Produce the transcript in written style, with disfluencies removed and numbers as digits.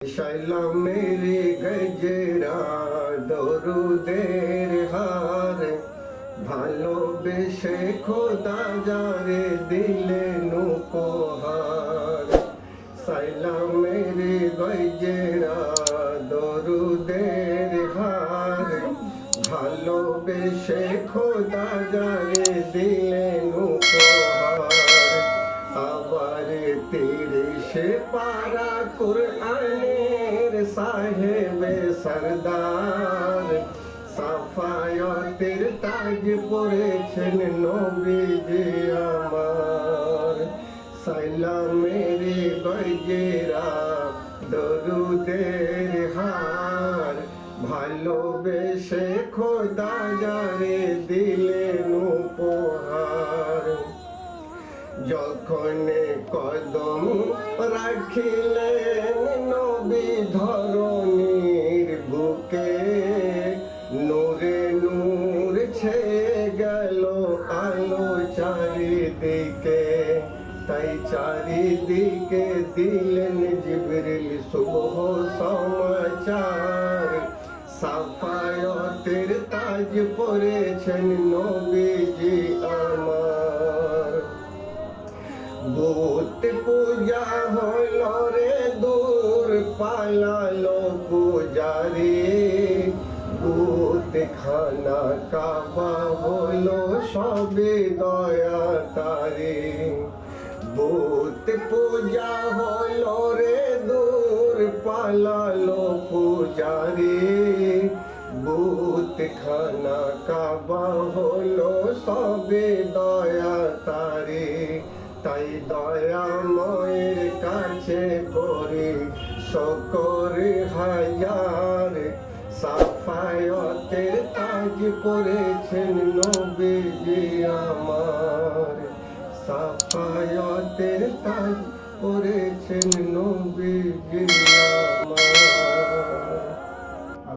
শাইলা মেরে গজরা দরুদের হার ভালোবেসে খোদা যারে দিলেন উপহার। শাইলা মেরে গজরা দরুদের হার ভালোবেসে খোদা যারে দিলেন উপহার। আবার ৩০ পারা কুরআনের সাহেবে সরদার সাফায়াতের তাজ পড়েছেন নবীজি আমার। শাইলা মেরে গজরা দরুদের হার ভালোবেসে খোদা যারে দিলেন উপহার। যখন কদম রাখিলেন নবী ধরণীর বুকে নূরে নূর ছেয়ে গেল আলো চারিদিকে। তাই চারিদিকে দিলেন জিবরিল শুভ সমাচার। সাফায়াতের তাজ পড়েছেন নবীজি আমার। বুত পূজা হইল রে দূর পালালো পূজারি। বুত খানা কাবা হলো সবে দয়া তারি। বুত পূজা হইল রে দূর পালালো পূজারি। বুত খানা কাবা হলো সবে দয়া তারি। তাই দয়াময়ের কাছে করি শকর হাজার। সাফায়াতের তাজ পড়েছেন নবীজি আমার। সাফায়াতের তাজ পড়েছেন নবীজি।